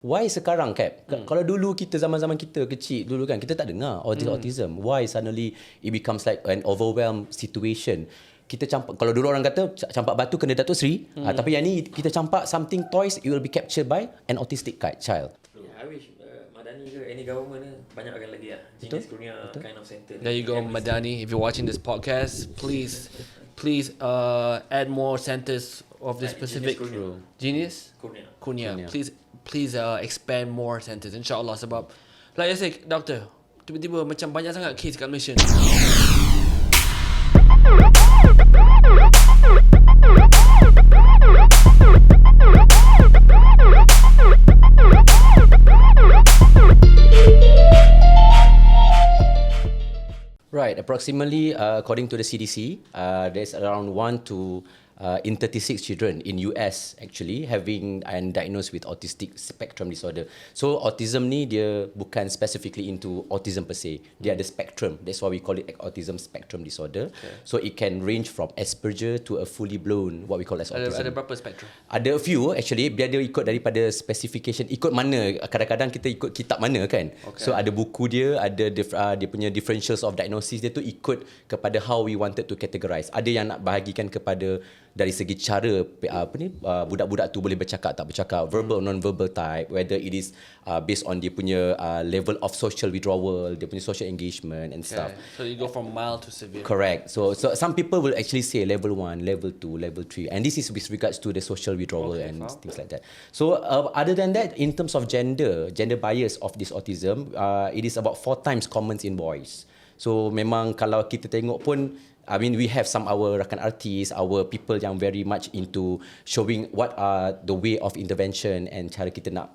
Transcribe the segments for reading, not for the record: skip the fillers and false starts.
Why sekarang, Cap? Kalau dulu kita zaman-zaman kita kecil dulu kan, kita tak dengar autism. Why suddenly it becomes like an overwhelmed situation? Kita campak, kalau dulu orang kata campak batu kena Datuk Seri, tapi yang ni kita campak something toys, it will be captured by an autistic child. I wish Madani ke any government banyakkan lagi Genius Kurnia kind of center. There you go, Madani. If you're watching this podcast, please add more centers of this specific Genius Kurnia. Please expand more centers, insyaAllah. Sebab like I said, doctor, tiba-tiba macam banyak sangat case kat Malaysia. Right, approximately according to the CDC, there's around 1 to in 36 children in US actually having and diagnosed with autistic spectrum disorder. So autism ni dia bukan specifically into autism per se. Dia ada spectrum. That's why we call it autism spectrum disorder. Okay. So it can range from Asperger to a fully blown what we call as autism. Ada berapa spectrum? Ada a few actually. Dia ikut daripada specification, ikut mana. Kadang-kadang kita ikut kitab mana kan. Okay. So ada buku dia, ada dia punya differentials of diagnosis dia tu ikut kepada how we wanted to categorize. Ada yang nak bahagikan kepada dari segi cara budak-budak tu boleh bercakap tak bercakap, verbal non-verbal type, whether it is based on dia punya level of social withdrawal, dia punya social engagement and stuff. So you go from mild to severe. Correct. So some people will actually say level 1, level 2, level 3, and this is with regards to the social withdrawal and things like that. So other than that, in terms of gender bias of this autism, it is about 4 times common in boys. So memang kalau kita tengok pun, I mean, we have some our rakan artis, our people yang very much into showing what are the way of intervention and cara kita nak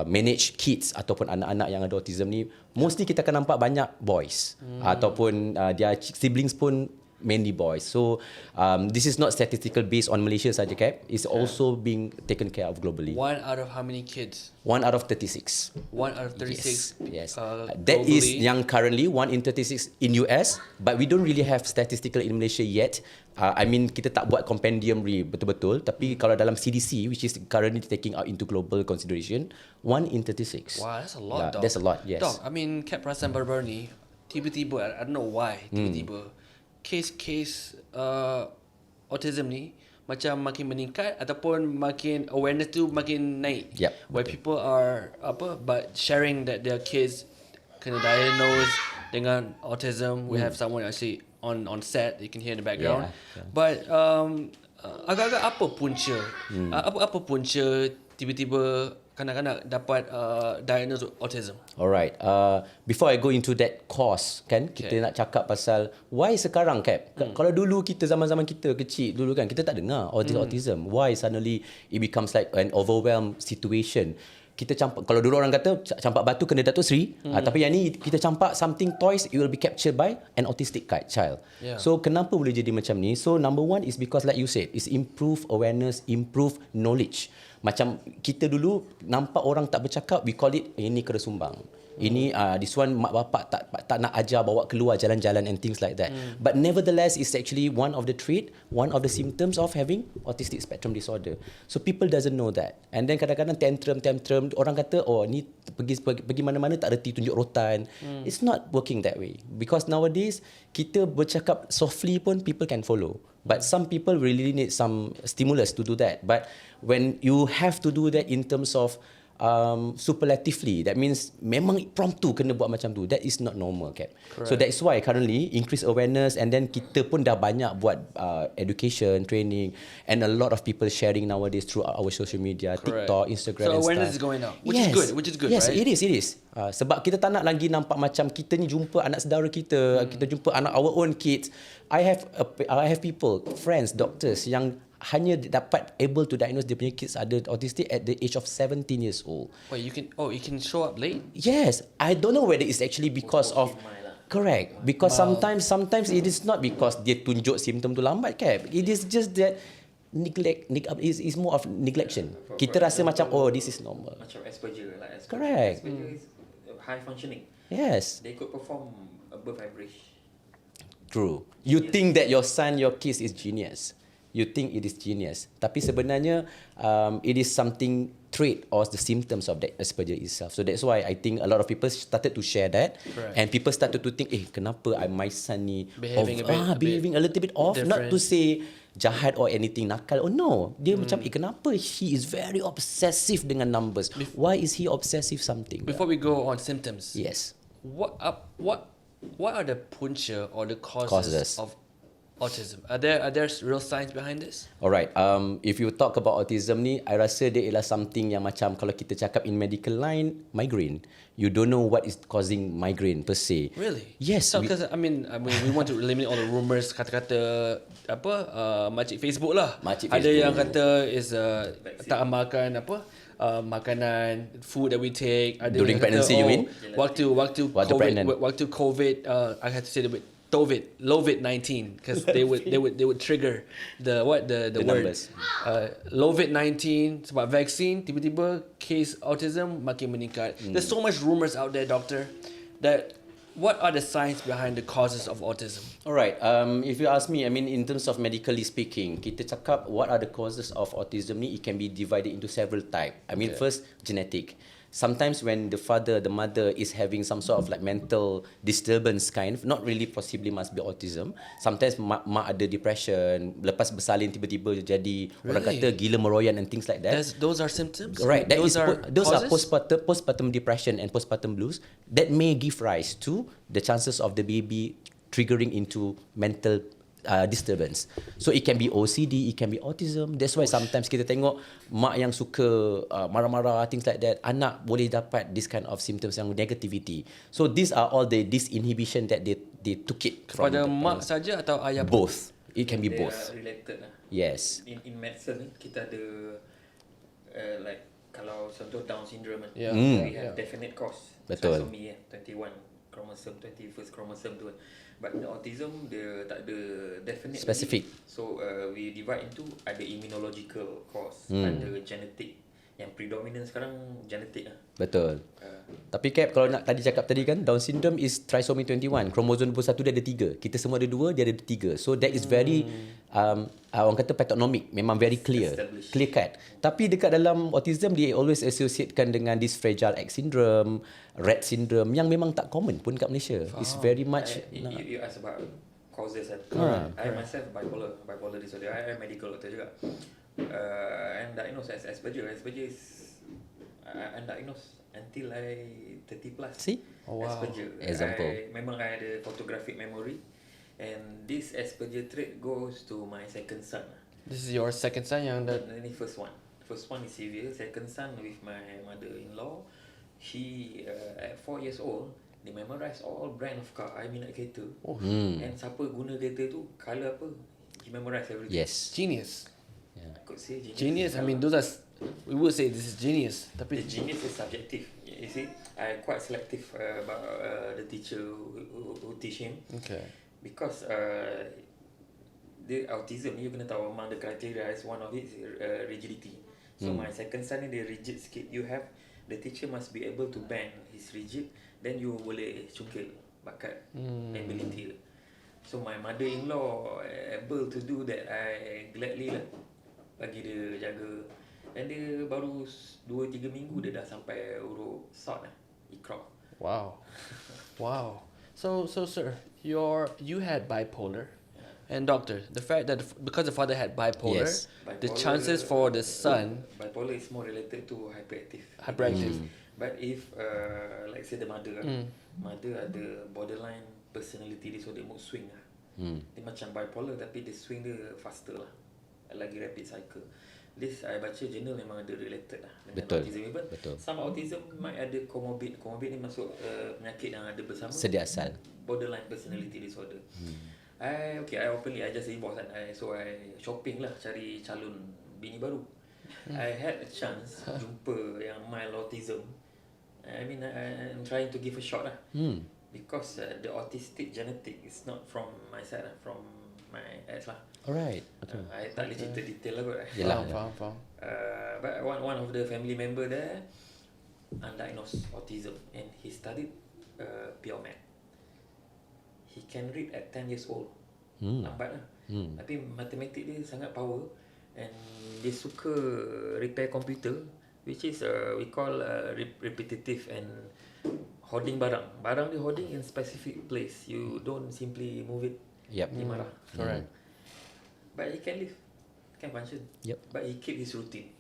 manage kids ataupun anak-anak yang ada autism ni. Mostly kita akan nampak banyak boys ataupun their siblings pun mainly boys. So this is not statistical based on Malaysia saja, Cap. It's also being taken care of globally. 1 out of how many kids? 1 out of 36. 1 out of 36. Yes. That is yang currently 1 in 36 in US, but we don't really have statistical in Malaysia yet. I mean, kita tak buat compendium betul-betul, tapi kalau dalam CDC, which is currently taking out into global consideration, 1 in 36. Wow, that's a lot, Doc. That's a lot, yes. Doc, I mean, Cap perasan baru-baru ni, tiba-tiba, I don't know why, tiba-tiba, case autism ni macam makin meningkat ataupun makin awareness tu makin naik. Yep, where betul. people are but sharing that their kids kena diagnosed dengan autism. We have someone actually on set, you can hear in the background. Yeah. But agak-agak apa punca? Apa punca tiba-tiba kanak-kanak dapat diagnosed autism? Alright. Before I go into that cause, kan, kita nak cakap pasal why sekarang, Cap. Kalau dulu kita zaman-zaman kita kecil dulu kan, kita tak dengar autism. Why suddenly it becomes like an overwhelmed situation? Kita campak, kalau dulu orang kata campak batu kena Datuk Seri, tapi yang ni kita campak something toys, it will be captured by an autistic child. Yeah. So kenapa boleh jadi macam ni? So number 1 is because like you said, is improve awareness, improve knowledge. Macam kita dulu nampak orang tak bercakap, we call it ini kena sumbang. Ini this one mak bapak tak nak ajar bawa keluar jalan-jalan and things like that. But nevertheless, it's actually one of the trait, one of the symptoms of having autistic spectrum disorder. So people doesn't know that. And then kadang-kadang tantrum, orang kata ni pergi mana-mana tak reti tunjuk rotan. It's not working that way. Because nowadays kita bercakap softly pun people can follow. But some people really need some stimulus to do that. But when you have to do that in terms of superlatively, that means memang promptu kena buat macam tu. That is not normal, Cap. Correct. So that's why currently increase awareness, and then kita pun dah banyak buat education, training, and a lot of people sharing nowadays through our social media, Correct. TikTok, Instagram, so and stuff. So awareness is going up, which is good, yes, right? Yes, it is. Sebab kita tak nak lagi nampak macam kita ni jumpa anak saudara kita, kita jumpa anak our own kids. I have people, friends, doctors yang hanya dapat able to diagnose dia punya kids ada autistic at the age of 17 years old. Wait, you can show up late? Yes, I don't know whether it's actually because of correct, because sometimes it is not because dia tunjuk simptom tu lambat, Cap. It is just that neglect is more of neglection. Kita rasa macam this is normal. Macam Asperger lah. Correct. Asperger is high functioning. Yes. They could perform above average. True. You think that your son, your kids is genius. you think it is genius. Tapi sebenarnya it is something trait or the symptoms of that Asperger itself. So that's why I think a lot of people started to share that. Correct. And people started to think, kenapa my son ni behaving a little bit off. different. Not to say jahat or anything, nakal. Oh no. Dia macam, kenapa he is very obsessive dengan numbers. Why is he obsessive something? Before we go on symptoms, Yes. what are the punca or the causes Causes. of autism? Are there real science behind this? Alright, if you talk about autism ni, I rasa dia ialah something yang macam kalau kita cakap in medical line, migraine. You don't know what is causing migraine per se. Really? Yes. Because I mean, we want to eliminate all the rumors, kata-kata makcik Facebook lah. Makcik Ada Facebook. yang kata is tak amalkan makanan, food that we take. Ada During yang kata, pregnancy, you mean? Waktu pregnant. COVID, I had to say the word COVID-19 because they would trigger the word numbers. COVID-19 sebab vaksin, tiba-tiba case autism makin meningkat. There's so much rumors out there, doctor, that what are the science behind the causes of autism? Alright, if you ask me, I mean in terms of medically speaking, kita cakap what are the causes of autism ni, it can be divided into several types. I mean first, genetic. Sometimes when the mother is having some sort of like mental disturbance kind, not really possibly must be autism. Sometimes mak ada depression, lepas bersalin tiba-tiba jadi orang kata gila meroyan and things like that. Those are symptoms? Right, those are causes? postpartum depression and postpartum blues that may give rise to the chances of the baby triggering into mental disturbance. So it can be OCD, it can be autism. That's why sometimes kita tengok mak yang suka marah-marah, things like that, anak boleh dapat this kind of symptoms yang negativity. So these are all the disinhibition that they took it from Pada the mak parents. saja atau ayah? Both. It can be They both. are related lah. Yes. In medicine kita ada like kalau contoh Down syndrome kan, Yeah. we have definite cause. Betul. Trisomy 21 chromosome, 21st chromosome tu kan. But the autism dia tak ada definite Specific. So we divide into ada immunological cause, ada genetic. Yang predominant sekarang genetic lah. Betul. Tapi Cap, kalau nak tadi cakap tadi kan, Down syndrome is trisomy 21. Kromosom 21 dia ada 3. Kita semua ada 2, dia ada 3. So that is very orang kata pathognomic, memang very clear cut. Tapi dekat dalam autism dia always associatekan dengan this fragile X syndrome, Rett syndrome yang memang tak common pun kat Malaysia. It's very much You ask about causes kan. I myself bipolar disorder. I am medical doctor juga. I'm diagnosed as Asperger. Asperger is undiagnosed until I 30 plus. See? Oh, wow. Asperger. Example. Memang I ada photographic memory, and this Asperger trait goes to my second son. This is your second son yang Ini first one. First one is severe. Second son with my mother-in-law. She at 4 years old, they memorize all brand of car. I minat kereta. And siapa guna kereta tu, colour apa, he memorize everything. Yes. genius. I could say Genius. I mean, those are we would say this is genius. The Tapi genius is subjective. You see, I quite selective about the teacher who teach him, okay. because the autism you kena tahu among the criteria is one of it is rigidity. So my second son ni dia rigid sikit. You have the teacher must be able to bend his rigid, then you boleh cungkil bakat ability. So my mother-in-law able to do that. I gladly lah bagi dia jaga. Dan dia baru 2-3 minggu dia dah sampai urut sort lah, ikrok. Wow. Wow. So sir, you had bipolar. And doctor, the fact that because the father had bipolar, Yes. the chances for the son Bipolar is more related to hyperactive. But if like say the mother mother ada borderline personality disorder, mood swing lah. Dia macam bipolar tapi dia swing dia faster lah, lagi rapid cycle. This I baca journal memang ada related lah dengan Betul. autism. Even some autism might ada comorbid ni masuk penyakit yang ada bersama, Sedia asal. borderline personality disorder. I openly I just boss kan. So I shopping lah cari calon bini baru. I had a chance jumpa yang mild autism. I mean I'm trying to give a shot lah. Because the autistic genetic is not from my side lah, from my ex lah. Alright. Okay. I tak boleh cerita detail lah kot. Yelah. Faham. But one of the family member there undiagnosed autism, and he studied pure math. He can read at 10 years old. Lambat lah. Tapi matematik dia sangat power, and dia suka repair computer, which is we call repetitive and hoarding barang. Barang dia hoarding in specific place. You don't simply move it. Yep. Dia marah. Correct. But he can live, can function. Yep. But he keep his routine.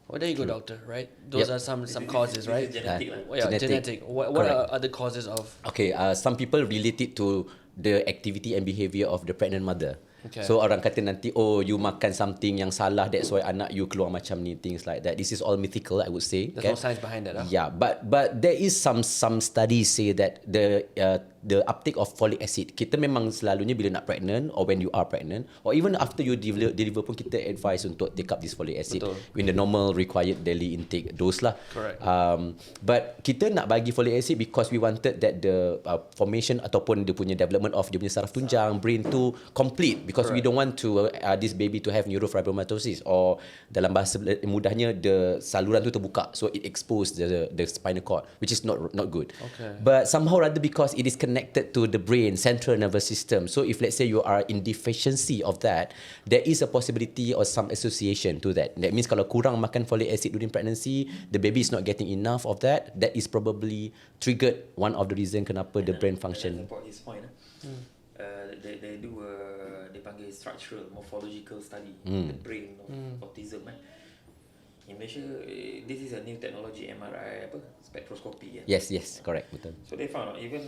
Well, there you go, doctor. Right? Those are some causes, right? This is genetic lah. Well, yeah, genetic. What are other causes of? Okay, some people relate it to the activity and behaviour of the pregnant mother. Okay. So orang kata nanti, oh, you makan something yang salah, that's why anak you keluar macam ni, things like that. This is all mythical, I would say. There's no science behind that. Yeah, but there is some studies say that the uptake of folic acid, kita memang selalunya bila nak pregnant or when you are pregnant or even after you deliver pun kita advise untuk take up this folic acid. Betul. In the normal required daily intake dose lah. Correct. But kita nak bagi folic acid because we wanted that the formation ataupun dia punya development of dia punya saraf tunjang, brain tu complete, because we don't want to this baby to have neurofibromatosis or dalam bahasa mudahnya the saluran tu terbuka, so it exposed the spinal cord, which is not good. Okay. But somehow rather because it is connected to the brain, central nervous system. So if let's say you are in deficiency of that, there is a possibility or some association to that. That means kalau kurang makan folic acid during pregnancy, the baby is not getting enough of that. That is probably triggered one of the reason kenapa the brain function. Support his point. They do they panggil structural morphological study the brain of autism. In Malaysia, this is a new technology, MRI spectroscopy. Yes, correct, betul. So they found out even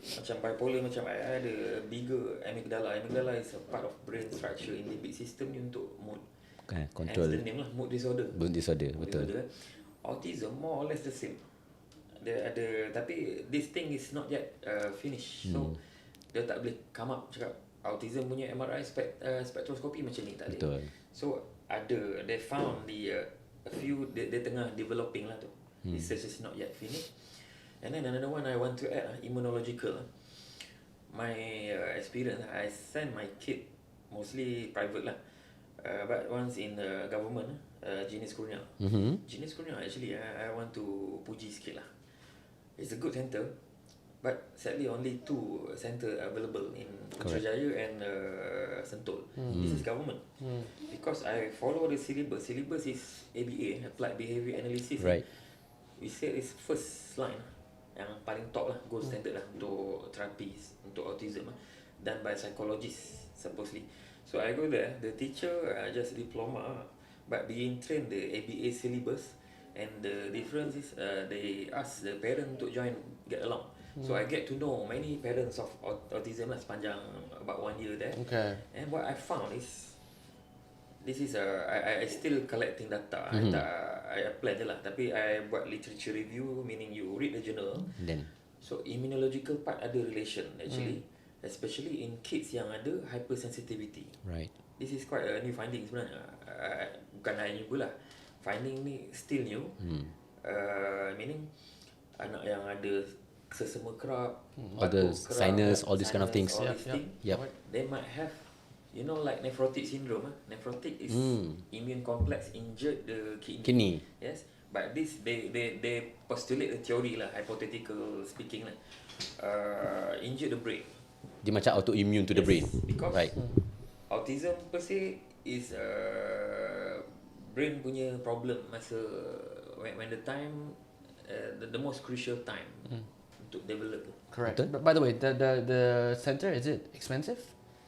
macam bipolar, macam I ada bigger amygdala. Amygdala is a part of brain structure in limbic system ni untuk mood. Control. Hence the name lah, mood disorder. Mood disorder, betul. Autism more or less the same. Dia ada, tapi this thing is not yet finished. So dia tak boleh come up cakap autism punya MRI spectroscopy macam ni, tak Betul. boleh. So ada, they found a few dia tengah developing lah tu. Research is not yet finished. And then another one I want to add, immunological. My experience, I send my kid mostly private lah, but once in the government, Genius Kurnia. Genius Kurnia actually I want to puji sikit lah. It's a good center, but sadly only 2 center available in Putrajaya and Sentul. This is government. Because I follow the syllabus. Syllabus is ABA, Applied Behavior Analysis. Right. We say it's first line, yang paling top lah, gold standard lah untuk therapy untuk autism, done by psychologists supposedly. So I go there, the teacher just diploma, but being trained the ABA syllabus, and the difference is they ask the parent to join, get along. So I get to know many parents of autism lah sepanjang about 1 year there. Okay. And what I found is, this is I still collecting data. I apply je lah. Tapi I buat literature review, meaning you read the journal. Then. So immunological part ada relation actually, especially in kids yang ada hypersensitivity. Right. This is quite a new finding sebenarnya. Bukan hanya new lah. Finding ni still new. Meaning anak yang ada sesama kerap, All the batuk kerap, sinus, all these kind of things. all these things, Yep. they might have, you know, like nephrotic syndrome. Nephrotic is immune complex injured the kidney. Yes, but this they postulate the theory lah, hypothetical speaking lah. Injured the brain. Dia macam autoimmune to the brain. Because Right. autism per se is brain punya problem masa when the time the most crucial time untuk develop. Correct. Betul. But by the way, the center, is it expensive?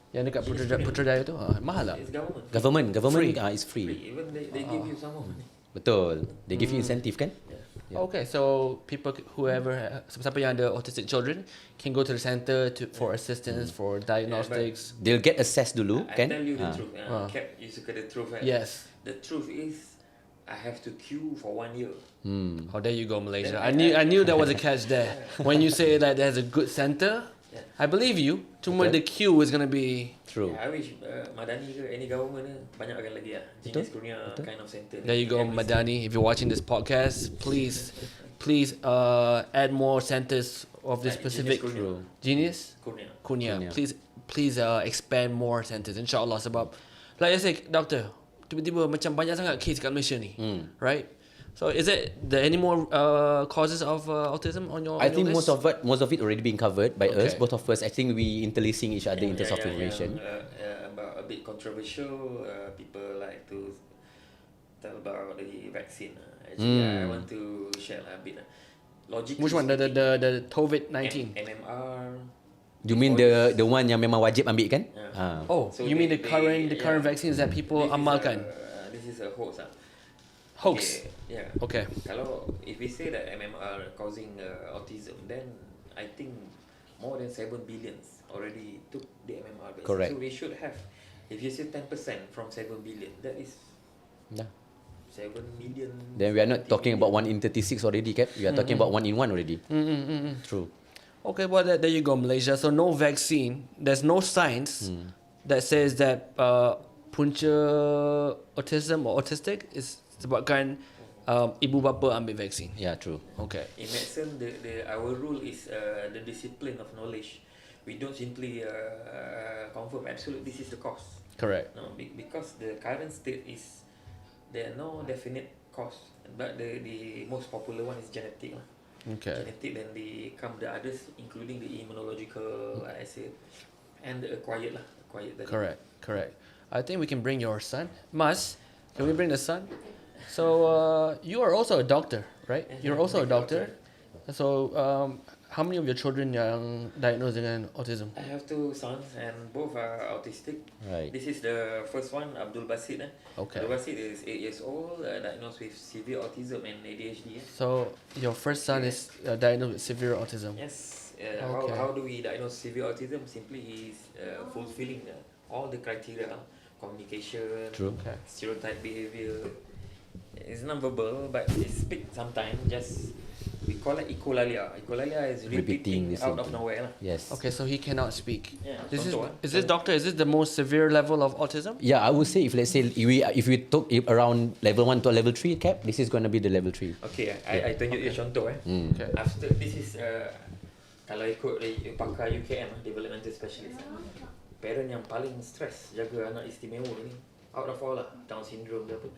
Yang dekat Putrajaya tu mahal lah. It's government. Government Free. is free. Even they give you some more money. Betul. They give you incentive kan? Yeah. Okay, so people, whoever, siapa yang ada autistic children can go to the center for assistance, for diagnostics. They'll get assessed dulu I kan? tell you the truth. Cap, you suka the truth, right? Yes. The truth is, I have to queue for 1 year. Oh, there you go, Malaysia. Then I knew there was a catch there. When you say that there's a good center, I believe you. Cuma the queue is gonna be. True. I wish Madani ke any government banyakkan lagi lah. Genius Kurnia kind of center. There you go, Madani. If you're watching this podcast, please add more centers of this Like specific Genius Genius Kurnia. Kurnia. Please expand more centers, inshallah. Sebab like I said, doctor, tiba-tiba macam banyak sangat case kat Malaysia ni, right? So is there any more causes of autism on your? I think list? most of it already being covered by us. Okay. Both of us, I think we interlacing each other in terms of information. About a bit controversial, people like to tell about the vaccine. Actually, I want to share a bit. Logically Which one? The COVID-19. MMR. You mean the one yang memang wajib ambil kan? Yeah. Oh, So you mean the current vaccines that people amalkan? This is a hoax. Hoax. Okay, yeah. Okay. Kalau if we say that MMR causing autism, then I think more than 7 billions already took the MMR vaccine. Correct. So we should have, if you say 10% from 7 billion, that is Yeah. 7 million. Then we are not talking about 1 in 36 already, Cap. We are talking about 1 in 1 already. True. Okay, well there you go, Malaysia. So no vaccine. There's no science that says that punca autism or autistic is sebabkan ibu bapa ambil vaksin. Yeah, true. Okay. In medicine, our rule is the discipline of knowledge. We don't simply confirm absolute this is the cause. Correct. No, because the current state is there are no definite cause, but the most popular one is genetic. Okay. Genetic, then come the others, including the immunological, like I said, and the acquired tadi. Correct. I think we can bring your son. Mas, can we bring the son? So you are also a doctor, right? Yeah, You're also a medical doctor. So how many of your children yang diagnosed dengan autism? I have 2 sons and both are autistic. Right. This is the first one, Abdul Basit. Okay. Abdul Basit is 8 years old, diagnosed with severe autism and ADHD. So your first son is diagnosed with severe autism. Yes. Okay. How do we diagnose severe autism? Simply he's fulfilling all the criteria, communication, True. Okay. stereotype behavior. It's non-verbal, but it speaks sometimes. Just we call it echolalia. Echolalia is repeating Repeating the same out of thing. nowhere. Yes. Okay, so he cannot speak. Yeah, Is contoh, this doctor? Is this the most severe level of autism? Yeah, I would say if let's say if we talk around level 1 to level 3, Cap, this is going to be the level 3. Okay, I tunjuk you contoh. Okay. After this is kalau ikut pakar UKM, developmental specialist. Parent yang paling stress jaga anak istimewa ni, out of all Down syndrome ke apa.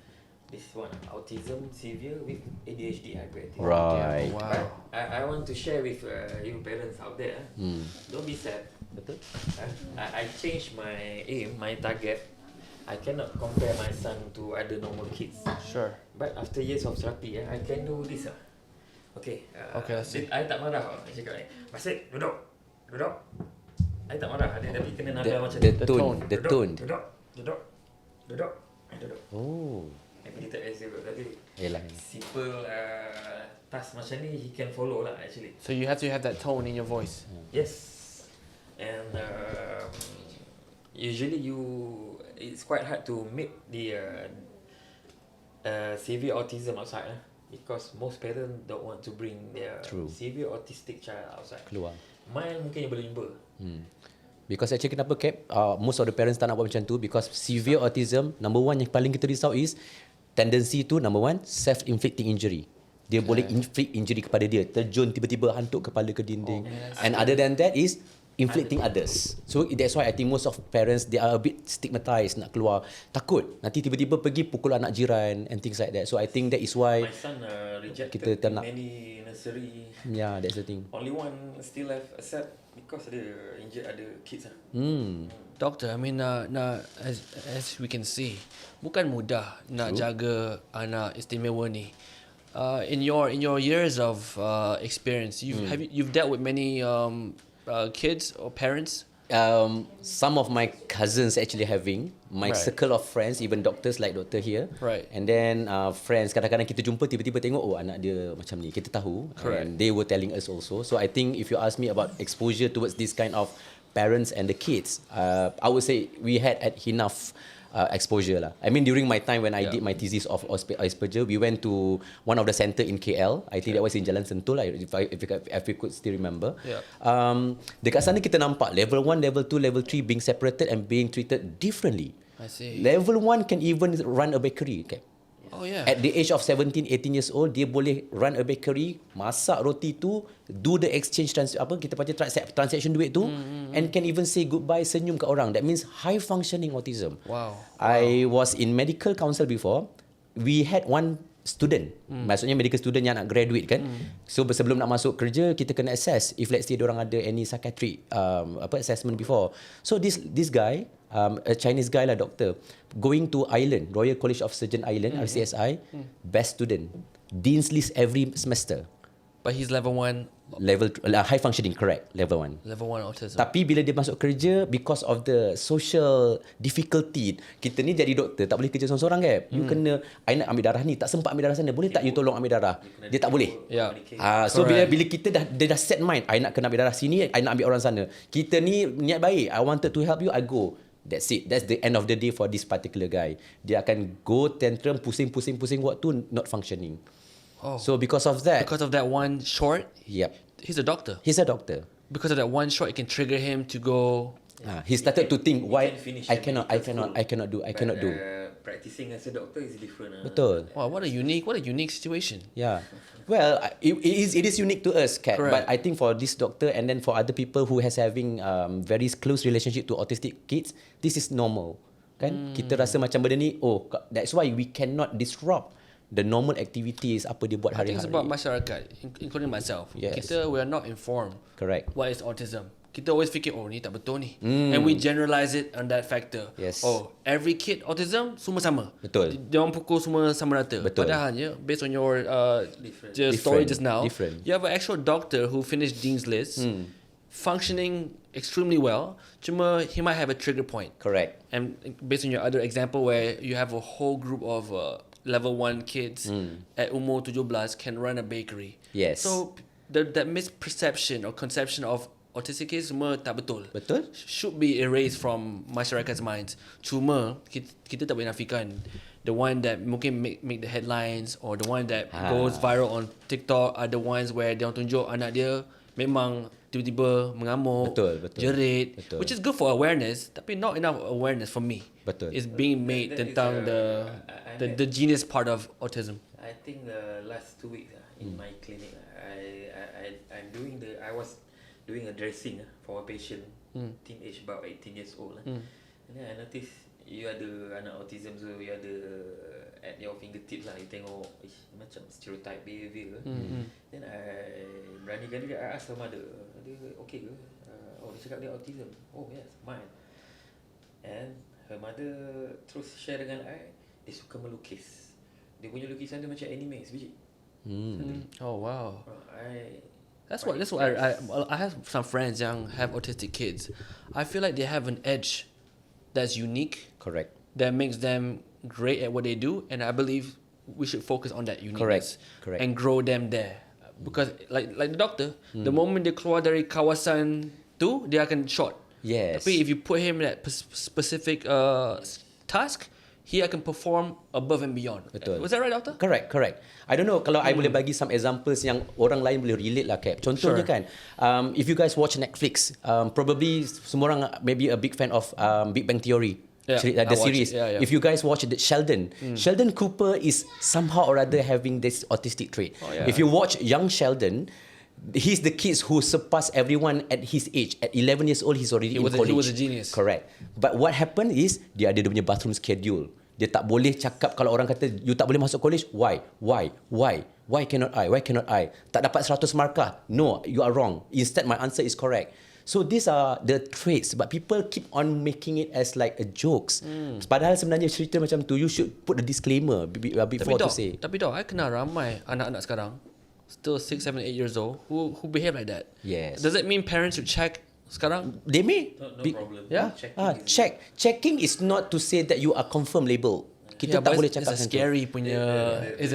This one, autism severe with ADHD hyperactive. Right. Wow. I want to share with you parents out there. Don't be sad. Betul. I changed my aim, my target. I cannot compare my son to other normal kids. Sure. But after years of therapy, I can do this. Okay. Okay, let's see. I tak marah. I cakap ni. Basit, duduk. I tak marah. Tapi kena nada macam The ni. tone. Duduk. Duduk. Oh. Maybe dia tak biasa kot. Tapi Yelah. simple task macam ni, he can follow lah actually. So you have to have that tone in your voice. Yes. And usually it's quite hard to meet the severe autism outside because most parents don't want to bring their True. severe autistic child outside. Keluar. Mild mungkin yang boleh jumpa. Because actually kenapa, Cap, most of the parents tak nak buat macam tu because severe autism, number 1 yang paling kita risau is tendency to number 1 self-inflicting injury. Dia boleh inflict injury kepada dia, terjun tiba-tiba hantuk kepala ke dinding. And other than that is inflicting others. So that's why I think most of parents they are a bit stigmatized nak keluar, takut nanti tiba-tiba pergi pukul anak jiran and things like that. So I think that is why My son rejected kita tak nak. many nursery. Yeah, that's the thing. Only one still have accept because dia injured other kids. Doctor, I mean, as we can see, bukan mudah nak jaga anak istimewa ni. In your years of experience, you've dealt with many kids or parents. Some of my cousins actually having my Right. circle of friends, even doctors like doctor here. Right. And then friends, kadang-kadang kita jumpa tiba-tiba tengok anak dia macam ni, kita tahu. Correct. And they were telling us also. So I think if you ask me about exposure towards this kind of parents and the kids, I would say we had enough exposure lah. I mean during my time when I did my thesis of Asperger, we went to one of the center in KL. I think that was in Jalan Sentul lah, if you could still remember. Yeah. Dekat sana kita nampak level 1, level 2, level 3 being separated and being treated differently. I see. Level 1 can even run a bakery. Okay? Oh yeah. At the age of 17, 18 years old, dia boleh run a bakery, masak roti tu, do the exchange kita panggil transaction duit tu, and can even say goodbye, senyum kat orang. That means high functioning autism. Wow. I was in medical council before. We had one student. Maksudnya medical student yang nak graduate kan. So sebelum nak masuk kerja, kita kena assess if let's say diorang ada any psychiatric assessment before. So this guy, a Chinese guy lah, doctor, going to Ireland, Royal College of Surgeon Ireland, RCSI, best student, Dean's List every semester. But he's level 1 High functioning, correct, level 1. level 1 autism. Tapi bila dia masuk kerja, because of the social difficulty, kita ni jadi doktor tak boleh kerja seorang-seorang kan. You kena, I nak ambil darah ni, tak sempat ambil darah sana, boleh tak you tolong ambil darah? Dia tak boleh. Yeah. So bila kita dia dah set mind, I nak kena ambil darah sini, I nak ambil orang sana. Kita ni niat baik, I wanted to help you, I go. That's it. That's the end of the day for this particular guy. Dia akan go tantrum, pusing waktu, not functioning. Oh. So because of that, one short, yep, he's a doctor. he's a doctor. Because of that one short, it can trigger him to go. He started to think, why I cannot do. Practicing as a doctor is different. Betul. Wow, what a unique situation. Yeah. Well, it is unique to us, Kat. Correct. But I think for this doctor and then for other people who has having very close relationship to autistic kids, this is normal. Kan? Kita rasa macam benda ni, that's why we cannot disrupt the normal activities apa dia buat I think it's hari-hari. about masyarakat, including myself. Yes. We are not informed. Correct. What is autism? Kita always fikir, ni tak betul ni. And we generalize it on that factor. Yes. Every kid autism semua sama. Betul. Dia orang pukul semua sama rata. Betul. Padahalnya, based on your story just now, you have an actual doctor who finished Dean's List, functioning extremely well. Cuma he might have a trigger point. Correct. And based on your other example where you have a whole group of level 1 kids at umur 17 can run a bakery. Yes. So that misperception or conception of autistic kids semua tak betul. Betul. Should be erased from masyarakat's minds. Cuma kita tak boleh nafikan the one that mungkin make the headlines or the one that goes viral on TikTok are the ones where dia orang tunjuk anak dia memang tiba-tiba mengamuk, jerit, which is good for awareness, tapi not enough awareness for me. Betul. It's being made tentang the genius part of autism. I think the last 2 weeks in my clinic, I was doing a dressing for a patient, teenage about 18 years old. And then I noticed you ada anak autism, so you ada at your fingertips lah. You tengok macam stereotype behaviour. Then I berani-berani I ask her mother, dia okay ke? Dia cakap dia autism. Oh yes, mine. And her mother terus share dengan I, dia suka melukis. Dia punya lukisan dia macam anime sebiji. Oh wow. That's what Yes. I have some friends yang have autistic kids. I feel like they have an edge that's unique. Correct. That makes them great at what they do, and I believe we should focus on that uniqueness. Correct. And grow them there. Because like the doctor, the moment dia keluar dari kawasan tu, dia akan short. Yes. Tapi if you put him in that specific task, he akan perform above and beyond. Betul. Was that right, doctor? Correct. I don't know kalau I boleh bagi some examples yang orang lain boleh relate lah, Cap. Contohnya kan, if you guys watch Netflix, probably semua orang maybe a big fan of Big Bang Theory. Yeah, The series. Yeah. If you guys watch Sheldon, Sheldon Cooper is somehow or other having this autistic trait. If you watch young Sheldon, he's the kids who surpass everyone at his age. At 11 years old, he's already in college. He was a genius. Correct. But what happened is dia ada dia punya bathroom schedule. Dia tak boleh cakap kalau orang kata you tak boleh masuk college. Why cannot I? Tak dapat 100 markah. No, you are wrong. Instead my answer is correct. So these are the traits, but people keep on making it as like a jokes. Padahal sebenarnya cerita macam tu, you should put a disclaimer before to say. Tapi dok, I kenal ramai anak-anak sekarang, still 6, 7, 8 years old, who behave like that. Yes. Does that mean parents should check sekarang? They may. No problem. Yeah? Checking is not to say that you are confirm label. Kita tak boleh cakap it's a macam tu.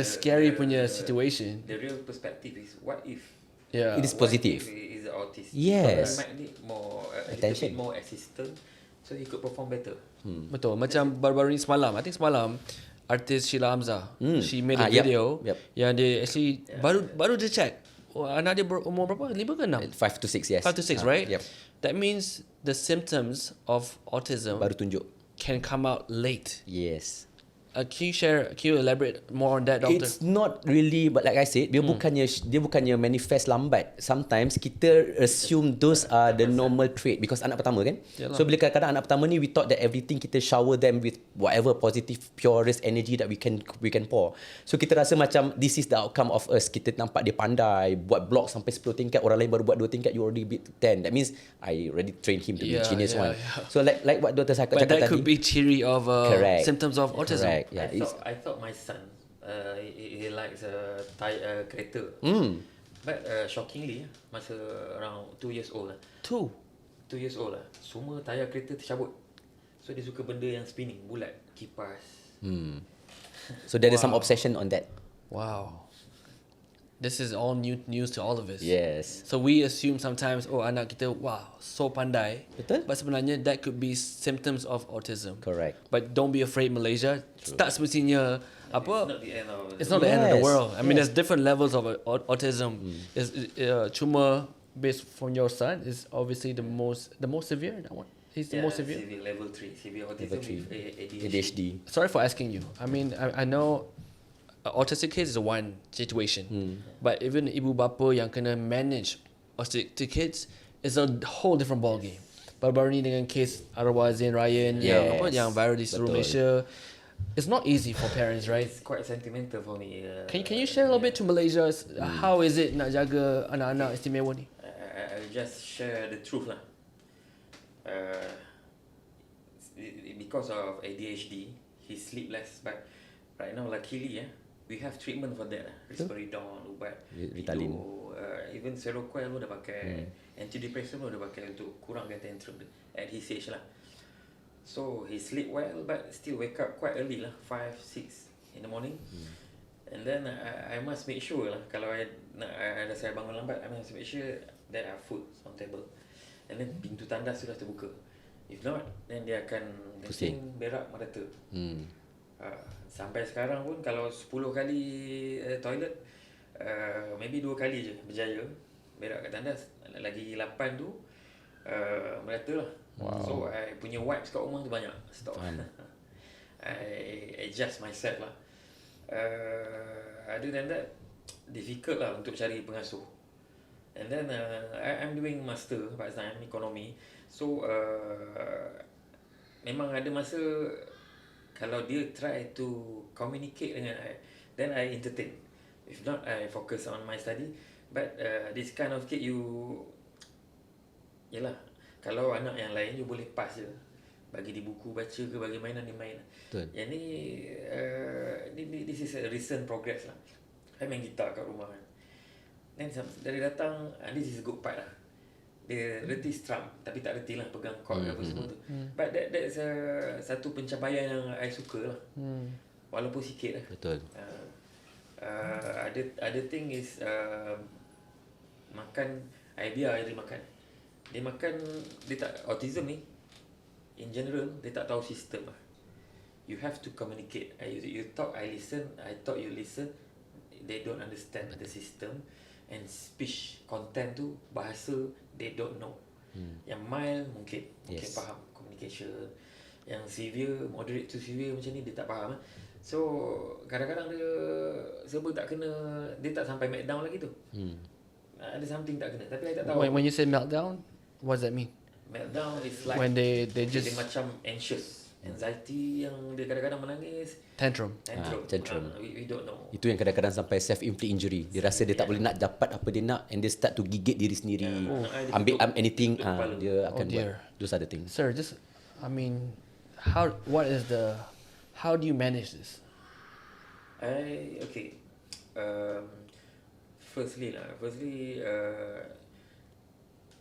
scary punya situation. The real perspective is what if Yeah. It is positive. what if he is autistic? Yes. He might need more Attention. a little bit more assistance, so he could perform better. Betul. Macam baru-baru ni semalam, I think semalam, artis Sheila Hamzah, she made a Yep. video Yep. yang dia actually baru dia check. Anak dia umur berapa? 5 ke 6? 5 to 6, yes. 5 to 6, right? Yep. That means the symptoms of autism Baru tunjuk. can come out late. Yes. Can you elaborate more on that, doctor? It's not really, but like I said, dia bukannya manifest lambat. Sometimes kita assume those are the normal trait because anak pertama kan. Yalah. So bila kadang-kadang anak pertama ni, we thought that everything kita shower them with whatever positive purest energy that we can pour. So kita rasa macam this is the outcome of us. Kita nampak dia pandai, buat blok sampai 10 tingkat, orang lain baru buat 2 tingkat, you already beat 10. That means I already trained him to be genius one. Yeah. So like what Dr. Sakat But cakap that tadi. could be theory of Correct. symptoms of autism. Correct. Yeah, I thought my son, he likes kereta. But shockingly, masa around 2 years old lah. 2 years old lah. Semua tayar kereta tercabut. So dia suka benda yang spinning, bulat, kipas. So there is some obsession on that. Wow. This is all new news to all of us. Yes. So we assume sometimes, oh anak kita, wow, so pandai. Betul. But sebenarnya that could be symptoms of autism. Correct. But don't be afraid, Malaysia. Tak semestinya apa. It's not the end of It's not the end of the Yes, world. I mean, yes. there's different levels of autism. Cuma based from your son is obviously the most severe. That one. He's the most severe. Level 3, severe autism Level 3. with ADHD. Sorry for asking you. I mean, I know autistic kids is one situation, but even ibu bapa yang kena manage autistic kids is a whole different ball game. Baru-baru ni dengan case arwah Zain Ryan yang Yes. yang viral di seluruh Betul. Malaysia. It's not easy for parents, right? It's quite sentimental for me. Can you share a little bit to Malaysia? How is it nak jaga anak-anak istimewa ni? I'll just share the truth lah. Because of ADHD, he sleep less. But right now, luckily, we have treatment for that. Risperidone, ubat, Ritalin. even Seroquel pun dah pakai, antidepressant pun dah pakai untuk kurangkan tantrum dia at his age lah. So he sleep well, but still wake up quite early lah, 5, 6 in the morning. And then I must make sure lah, kalau ada saya bangun lambat, I must make sure there are food on table. And then pintu tandas sudah terbuka. If not, then dia akan kencing, berak, merata. Sampai sekarang pun kalau 10 kali toilet, maybe 2 kali je berjaya berak kat tandas. Lagi 8 tu merata lah. Wow. So I punya wipes kat rumah tu banyak stok. I adjust myself lah. Other than that, difficult lah untuk cari pengasuh. And then I'm doing master part-time economy. So memang ada masa kalau dia try to communicate dengan I, then I entertain. If not, I focus on my study. But this kind of kid, yelah, kalau anak yang lain you boleh pass je, bagi di buku baca ke, bagi mainan dia main. Betul. Yang ni this is a recent progress lah. I main gitar kat rumah kan. Then dari datang, this is a good part lah. Dia reti strum, tapi tak reti lah pegang chord apa semua tu. But that's satu pencapaian yang I suka lah. Walaupun sikit lah. Betul. Other thing is makan, I biar dia makan. Dia makan, dia tak, autism ni in general dia tak tahu sistem lah. You have to communicate. You talk, I listen. I talk, you listen. They don't understand the system. And speech content tu, bahasa they don't know. Yang mild mungkin faham communication. Yang severe, moderate to severe macam ni dia tak faham. So kadang-kadang dia serba tak kena, dia tak sampai meltdown lagi tu. Ada something tak kena, tapi I tak tahu. When you say meltdown, what does that mean? Meltdown is like When they dia just macam anxious, anxiety yang dia kadang-kadang menangis. tantrum. Tantrum. We don't know. Itu yang kadang-kadang sampai self-inflict injury. Dia rasa dia tak boleh nak dapat apa dia nak, and dia start to gigit diri sendiri. Ambil anything, dia akan buat. Those are the things. Sir, just, I mean, how do you manage this? Okay. Firstly,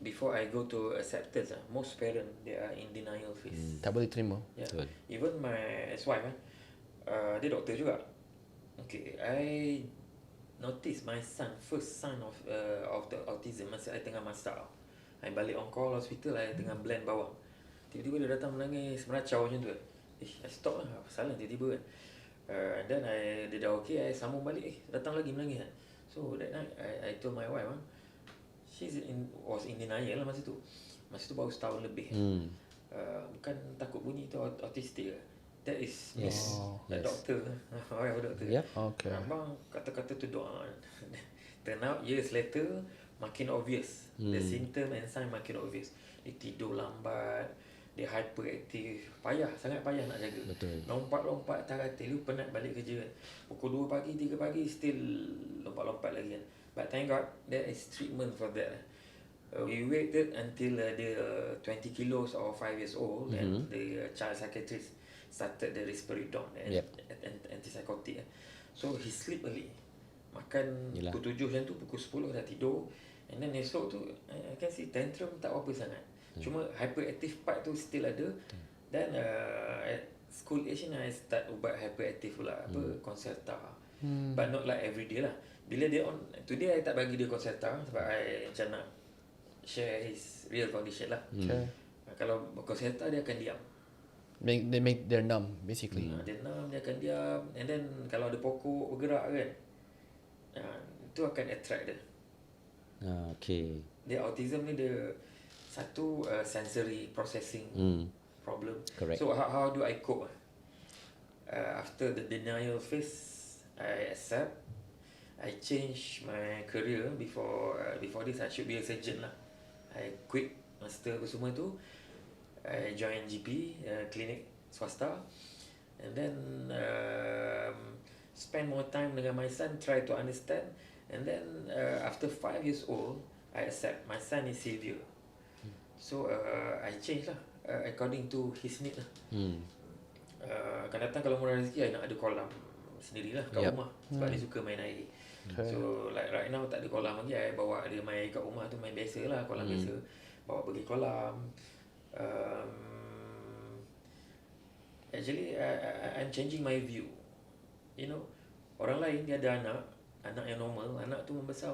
before I go to acceptance, most parents they are in denial phase. Tak boleh terima. Yeah. Betul. Even my ex-wife, dia doktor juga. Okay, I notice my first sign of the autism masa I tengah masak. I balik on call hospital, I tengah blend bawang. Tiba-tiba dia datang menangis, meracau macam tu. I stop lah, apa salah tiba-tiba kan. And then dia dah okay, I sambung balik, datang lagi menangis. So that night, I told my wife, was in denial lah masa tu. Masa tu baru setahun lebih. Bukan takut bunyi tu autistik lah. That is Yes. the doctor. Our doctor. Yep. Okay. Abang kata-kata tu doa. Turn out years later makin obvious. The symptom and sign makin obvious. Dia tidur lambat, dia hyperactive, sangat payah nak jaga. Betul. Lompat-lompat atas katil, lu penat balik kerja kan. Pukul 2 pagi, 3 pagi still lompat-lompat lagi kan. But thank God there is treatment for that. We waited until dia 20 kilos or 5 years old and the child psychiatrist started the risperidone and antipsychotic. So he sleep early. Makan pukul 7 macam tu, pukul 10 dah tidur. And then esok tu I can see tantrum tak apa sangat. Cuma hyperactive part tu still ada. Then at school age ni I start ubat hyperactive pula, Concerta. But not like every day lah. Bila dia on, today I tak bagi dia Concerta sebab I macam nak share his real condition lah. Okay. Kalau Concerta dia akan diam. They're numb basically. Dia diam, dia akan diam. And then kalau ada pokok bergerak kan, itu akan attract dia. Okay. Dia autism ni dia satu sensory processing problem. Correct. So how do I cope? After the denial phase, I accept. I change my career. Before this, I should be a surgeon lah. I quit master apa semua tu. I join GP clinic swasta, and then spend more time dengan my son, try to understand. And then after 5 years old, I accept my son is severe. So I change lah according to his need lah. Akan datang kalau murah rezeki, I nak ada kolam sendirilah kat rumah sebab dia suka main air. So like right now tak ada kolam lagi, I bawa dia main kat rumah tu, main biasa lah, kolam biasa. Bawa pergi kolam. Actually I'm changing my view. You know, orang lain dia ada anak yang normal, anak tu membesar,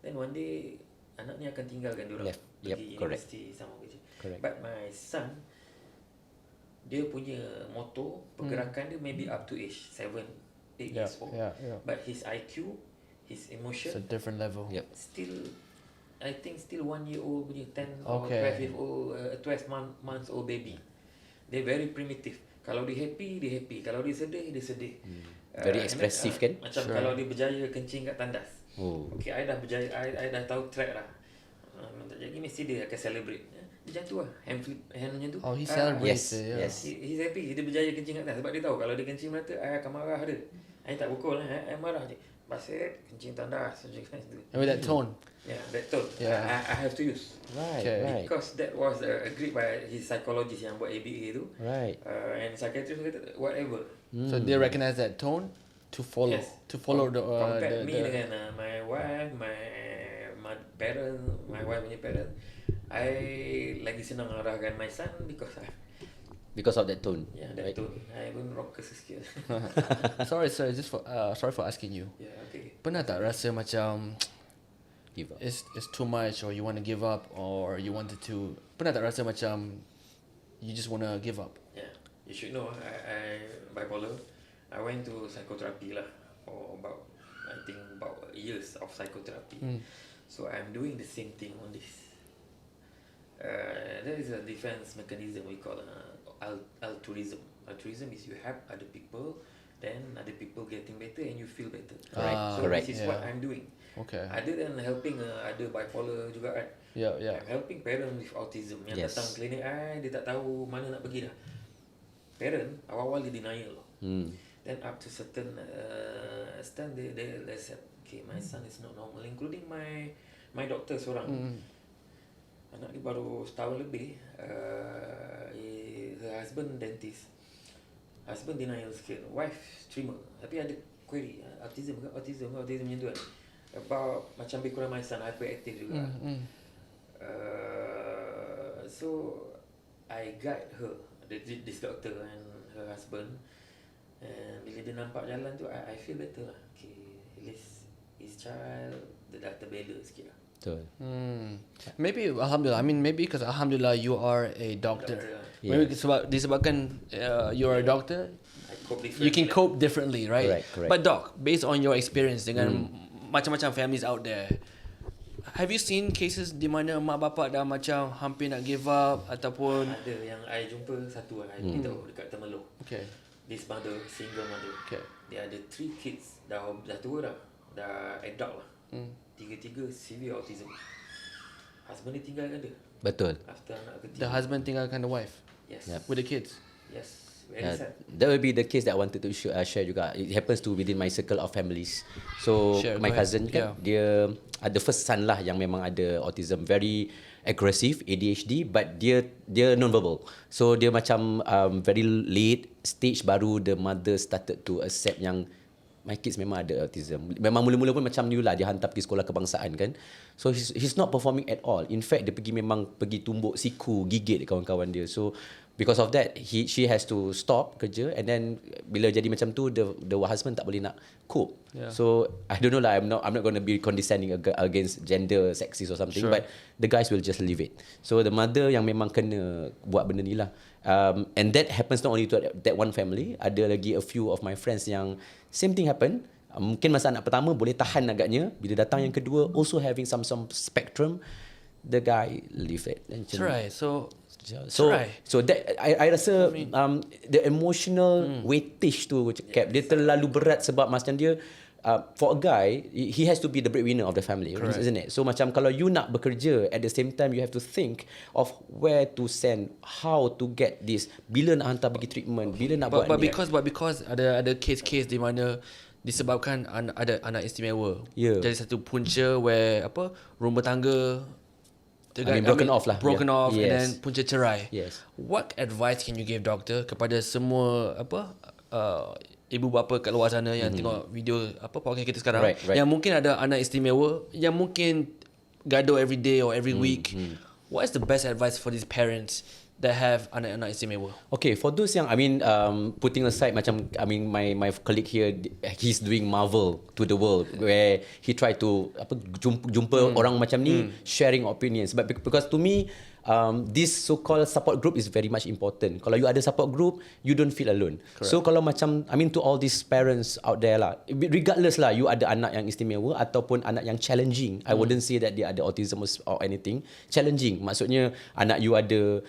then one day anak ni akan tinggalkan dia orang pergi universiti sama kerja. But my son, dia punya motor, pergerakan dia maybe up to age 7, 8 years old. But his IQ, his emotion, it's a different level. Still, I think still 1 year old punya 10 or 12 year old, 12 months old baby. They very primitive. Kalau dia happy, dia happy. Kalau dia sedih, dia sedih. Very expressive kan? Macam kalau dia berjaya kencing kat tandas. Okay, I dah berjaya, I dah tahu track lah. Jadi mesti dia akan celebrate. Dia macam tu lah, hand macam tu. He celebrates. He's happy, dia berjaya kencing kat tandas. Sebab dia tahu kalau dia kencing merata, I akan marah dia. I tak pukul lah, I marah je. Basit, kencing tandas. And with that tone. Yeah, that tone. I have to use. Right. Because that was agreed by his psychologist yang buat ABA tu. Right. And psychiatrist kata whatever. So they recognize that tone to follow. To follow compare me dengan my wife, my parent, my wife punya parent. I lagi senang arahkan my son because of that tone. Yeah, that tone. I pun rocker sikit. sorry, just sorry for asking you. Yeah, okay. Pernah tak rasa macam Give up. it's too much, or you want to give up, or you wanted to? Pernah tak rasa macam you just want to give up? Yeah, you should know. I bipolar. I went to psychotherapy lah for about years of psychotherapy. So I'm doing the same thing on this. There is a defense mechanism we call altruism. Altruism is you help other people, then other people getting better and you feel better. Correct. This is what I'm doing. Okay. Other than helping other bipolar juga kan. I'm helping parents with autism yang datang klinik dia tak tahu mana nak pergi dah. Parent awal-awal dia denial. Then up to certain extent they said, okay, my son is not normal, including my doctor seorang. Anak dia baru setahun lebih. Her husband dentist. Husband denial sikit. Wife streamer. Tapi ada query. Autism macam tu kan. About macam lebih kurang my son, hyperactive juga. So I guide her, this doctor and her husband. And bila dia nampak jalan tu, I feel better lah. Okay, at least his child, dia dah terbela sikit lah. Betul. Maybe alhamdulillah. I mean, maybe because alhamdulillah you are a doctor. Maybe disebabkan you are a doctor, you can cope differently, right? Correct. But doc, based on your experience dengan macam-macam families out there, have you seen cases di mana mak bapak dah macam hampir nak give up ataupun Ada yang I jumpa satu I beritahu dekat Temelloh. okay. This mother, single mother. Okay. Dia ada 3 kids, dah tua dah. Dah adult lah. Tiga-tiga severe autism. Husband dia tinggalkan dia Betul. after anak ketiga. The husband tinggalkan the wife Yes. with the kids. Yes. Very sad. That will be the case that I wanted to share juga. It happens to within my circle of families. So Share, my go ahead. cousin kan, dia ada first son lah yang memang ada autism, very aggressive, ADHD, but dia non-verbal. So dia macam very late stage baru the mother started to accept yang my kids memang ada autism. Memang mula-mula pun macam ni lah, dia hantar pergi sekolah kebangsaan kan. So he's not performing at all. In fact dia pergi tumbuk siku, gigit kawan-kawan dia. So because of that she has to stop kerja, and then bila jadi macam tu the husband tak boleh nak cope. Yeah. So I don't know lah, I'm not going to be condescending against gender sexist or something, Sure. but the guys will just leave it. So the mother yang memang kena buat benda ni lah. And that happens not only to that one family, ada lagi a few of my friends yang same thing happen. Mungkin masa anak pertama boleh tahan agaknya, bila datang yang kedua also having some spectrum, the guy leave it. That's right. So Try. so that I rasa the emotional weightage tu Cap, dia terlalu berat sebab macam dia for a guy he has to be the breadwinner of the family. Correct. Isn't it? So macam kalau you nak bekerja, at the same time you have to think of where to send, how to get this, bila nak hantar pergi treatment, bila nak buat But ni. because ada case di mana disebabkan ada anak istimewa. Yeah. Jadi satu punca where rumah tangga broken off lah. Broken Yeah. off and Yes. then punca cerai. Yes. What advice can you give doctor kepada semua ibu bapa kat luar sana yang tengok video podcast kita sekarang, Right. yang mungkin ada anak istimewa, yang mungkin gaduh every day or every week. What is the best advice for these parents that have anak-anak istimewa? Okay, for those yang putting aside macam my colleague here, he's doing Marvel to the world where he try to jumpa orang macam ni sharing opinions, but because to me this so-called support group is very much important. Kalau you ada support group, you don't feel alone. Correct. So kalau macam to all these parents out there lah, regardless lah you ada anak yang istimewa ataupun anak yang challenging, I wouldn't say that dia ada autism or anything. Challenging maksudnya anak you ada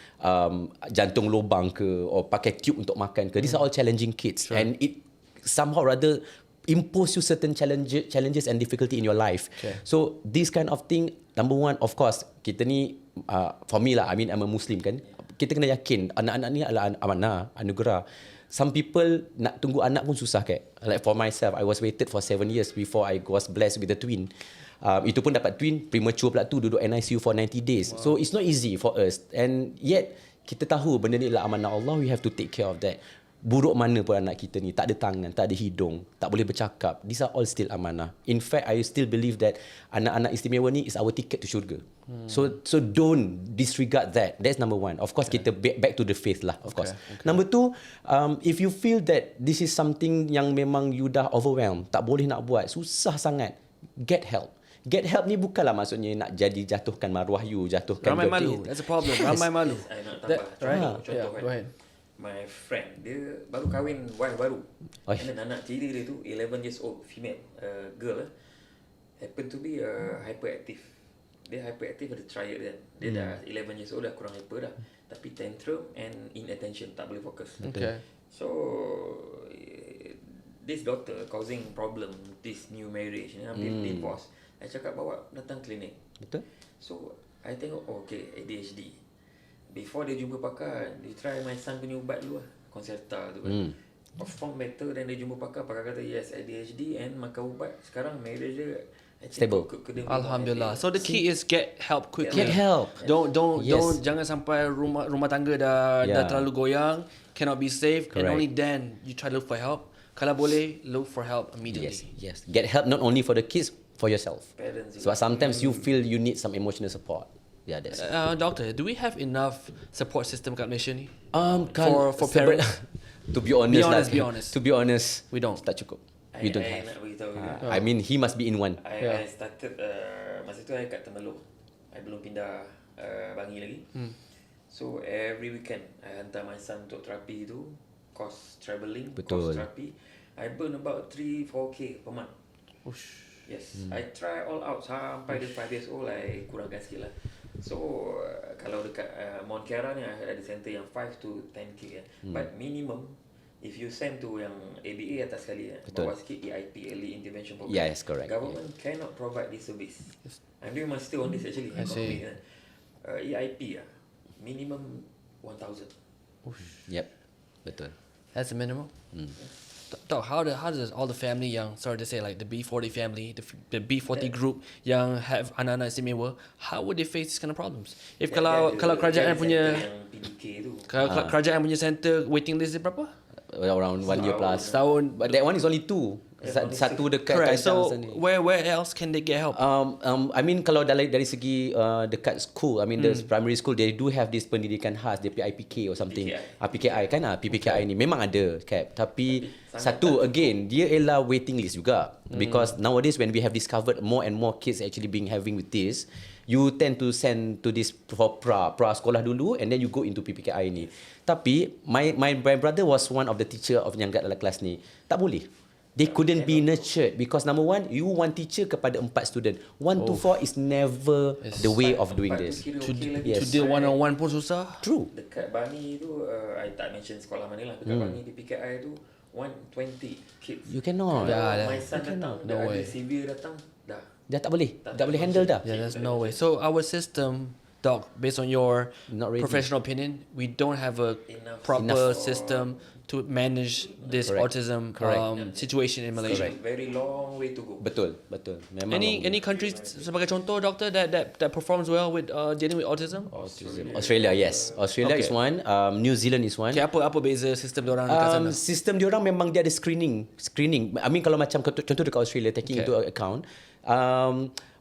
jantung lubang ke, or pakai tube untuk makan ke. These are all challenging kids. Sure. And it somehow rather impose you certain challenges and difficulty in your life. Okay. So this kind of thing, number one, of course, kita ni for me lah, I'm a Muslim kan, kita kena yakin anak-anak ni adalah amanah, anugerah. Some people nak tunggu anak pun susah kan. Like for myself, I was waited for 7 years before I was blessed with a twin. Itu pun dapat twin premature pula tu, duduk NICU for 90 days. Wow. So it's not easy for us, and yet kita tahu benda ni adalah amanah Allah, we have to take care of that. Buruk mana pun anak kita ni, tak ada tangan, tak ada hidung, tak boleh bercakap, these are all still amanah. In fact, I still believe that anak-anak istimewa ni is our ticket to syurga. So don't disregard that. That's number one. Of course, kita back to the faith lah, of course. Number two, if you feel that this is something yang memang you dah overwhelmed, tak boleh nak buat, susah sangat, get help. Get help ni bukanlah maksudnya nak jadi jatuhkan maruah you, jatuhkan Ramai malu. That's a problem. Ramai malu. I nak That, tambah right? contoh Yeah, kan. go ahead. My friend, dia baru kahwin, wife baru. Oi. And then anak tiri dia tu 11 years old, female, girl, happen to be hyperactive. Dia hyperactive ada triad kan. Dia dah 11 years old, dah kurang hyper dah. Tapi tantrum and inattention, tak boleh fokus. Okay. So this daughter causing problem, this new marriage, hampir divorce. I cakap bawa datang klinik. Betul? So I tengok, okay, ADHD. Before dia jumpa pakar, dia try my son punya ubat dulu lah, Concerta tu kan. Perform better, dan dia jumpa pakar kata yes, ADHD, and makan ubat. Sekarang marriage dia stable. Alhamdulillah. So the key is get help quickly. Get help. Don't Yes. jangan sampai rumah tangga dah terlalu goyang, cannot be safe, and Correct. only then you try to look for help. Kalau boleh, look for help immediately. Yes. Get help not only for the kids, for yourself. Parents So sometimes you feel you need some emotional support. Yeah, that's it. Doctor, do we have enough support system kat Malaysia ni? For separate- parents? To be honest, Be honest. To be honest, We don't. tak cukup. We don't I have. nak beritahu juga. I mean, he must be in one. I started masa tu I kat Temelloh. I belum pindah Bangi lagi. So every weekend I hantar my son untuk terapi tu, cost travelling, Betul. cost terapi. I burn about 3-4K per month. Ush. Yes, I try all out sampai dia 5 years old, I kurangkan sikit lah. So kalau dekat Mount Kiara ni ada center yang 5 to 10k but minimum if you send to yang ABA atas sekali bawah sikit EIP, Early Intervention Program. Yes, correct. Government cannot provide this service. I'm doing my still on this actually. I see. EIP minimum 1,000. Yep, betul. That's the minimum. Doc, how does all the family yang, sorry to say, like the B40 family, the B40 group yang have anak-anak istimewa, how would they face this kind of problems? If kalau kerajaan punya kerajaan punya center waiting list dia berapa? Around 1 year plus. Setahun. But that one is only 2. Satu dekat Correct. Kajang So sana. where else can they get help? I mean kalau dari segi dekat school, I mean the primary school they do have this pendidikan khas, dia PIPK or something. PPKI kan PPKI ni memang ada Cap. Tapi satu again dia ialah waiting list juga. Because nowadays when we have discovered more and more kids actually having with this, you tend to send to this for pra sekolah dulu and then you go into PPKI ni. Tapi my brother was one of the teacher of yang kat dalam kelas ni. Tak boleh. They couldn't be nurtured because number one, you one teacher kepada 4 student. 1 to 4 is never the way of doing this. To deal one-on-one pun susah. True. Dekat Bangi tu, I tak mention sekolah mana lah. Dekat Bangi PPKI tu 120 kids. You cannot. My son datang, dah ada severe datang, dah. Dah tak boleh. Tak boleh handle dah. Yeah, there's no way. So our system, Doc, based on your professional opinion, we don't have a proper system to manage this autism situation in Malaysia. Very long way to go. Betul. Memang Any countries sebagai contoh, doctor, that performs well with dealing with autism? Australia, yes. Australia is one. New Zealand is one. Okay, apa beza sistem diorang dekat sana? Sistem diorang memang dia ada screening. I mean kalau macam contoh dekat Australia, taking into account,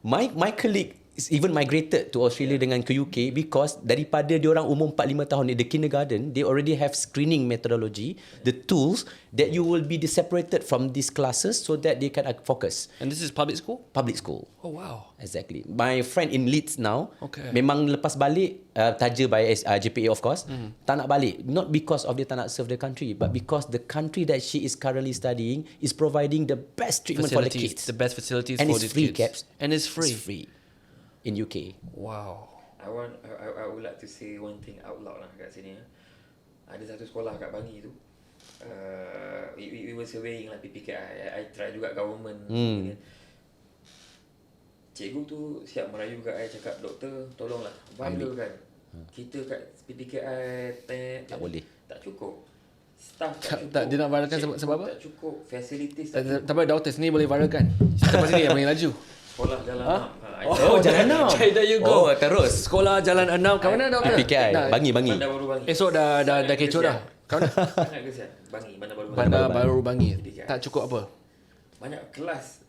my colleague is even migrated to Australia dengan ke UK because daripada diorang umur 4-5 tahun the kindergarten, they already have screening methodology, the tools that you will be separated from these classes so that they can focus. And this is public school? Public school. Oh wow. Exactly. My friend in Leeds now, okay, memang lepas balik taja by JPA of course, tak nak balik. Not because of dia tak nak serve the country, but because the country that she is currently studying is providing the best treatment for the kids. The best facilities and for it's these free, kids. Caps. And it's free. It's free. In UK. Wow. I would like to say one thing out loud lah kat sini. Ada satu sekolah kat Bangi tu. We were surveying lah PPKI. I try juga government. Cikgu tu siap merayu kat I cakap, doktor tolonglah viralkan. Kita kat PPKI tak boleh. Tak cukup. Staff tak cukup. Dia nak viralkan sebab apa? Tak cukup. Facilities tak tak cukup. Tapi doktor sini boleh viralkan. Lepas sini yang main laju. Sekolah Jalan 6. Jalan 6. There you go. Terus. Sekolah Jalan 6 kat mana doktor? PPKI. Bangi. Bandar Baru Bangi. Esok dah kecoh dah. Kat mana? Sangat kesian. Bangi, Bandar Baru Bangi. Bandar Baru Bangi. Tak cukup apa? Banyak kelas.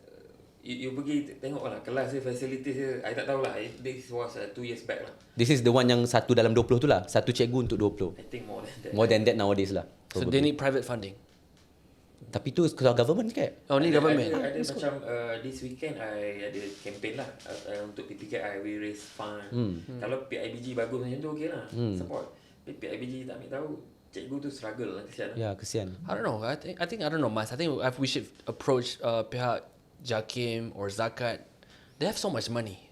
You pergi tengok lah kelas dia, facilities dia. I tak tahulah. This was 2 years back lah. This is the one yang 1 dalam 20 tu lah. 1 cikgu untuk 20. I think more than that. More than that nowadays lah. So they need private funding. Tapi tu kalau government kan? Oh, ni government. Ada macam this weekend I ada campaign lah untuk PPKI, we raise fund. Kalau PIBG bagus macam tu okey lah, support. Tapi PIBG tak ambil tahu, cikgu tu struggle lah, kesian. Ya, kesian. I don't know. I think I don't know, Mas. I think we should approach pihak Jakim or Zakat. They have so much money.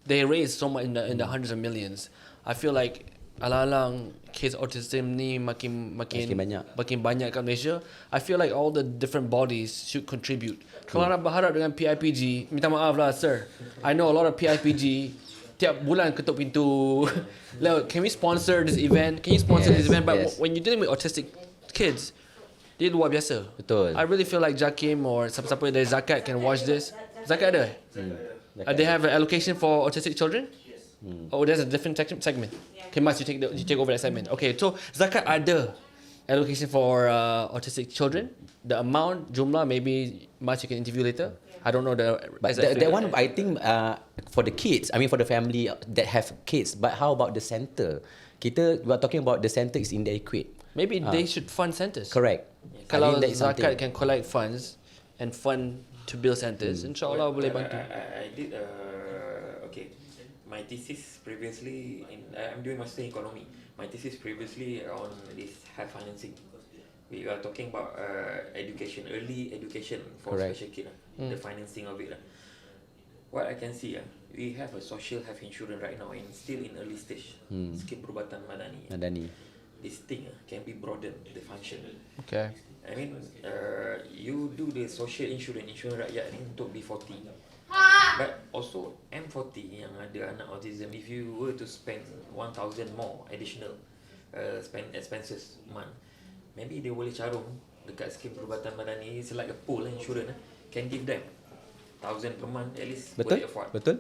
They raise so much in the hundreds of millions. I feel like alang-alang case autism ni makin banyak kat Malaysia. I feel like all the different bodies should contribute. Kalau nak berharap dengan PIPG, minta maaf lah sir. I know a lot of PIPG tiap bulan ketuk pintu. Can we sponsor this event? Can you sponsor this event? But when you're dealing with autistic kids, dia luar biasa. Betul. I really feel like Jakim or siapa-siapa dari Zakat can watch this. Zakat ada? They have an allocation for autistic children? Oh, there's a different segment. Okay, Mas, you take over that segment. Okay, so Zakat ada allocation for autistic children. The amount, jumlah, maybe Mas you can interview later. I don't know but that one I think for the kids, I mean for the family that have kids. But how about the center? We are talking about the center is inadequate. Maybe they should fund centers. Correct. Kalau Zakat can collect funds and fund to build centers, insyaAllah boleh bantu. I did okay. My thesis previously I'm doing master in economy. My thesis previously on this high financing. we are talking about education, early education for Correct. special kid, the financing of it. What I can see, we have a social health insurance right now and still in early stage. Skim Perubatan Madani. Madani. This thing can be broadened, the function. Okay. I mean, you do the social insurance rakyat ni untuk B40. But also M40 yang ada anak autism, if you were to spend 1,000 more additional spend expenses month, maybe dia boleh carum dekat skim perubatan madani. It's like a pool insurance, can give them 1,000 per month at least. Betul? Boleh afford. Betul?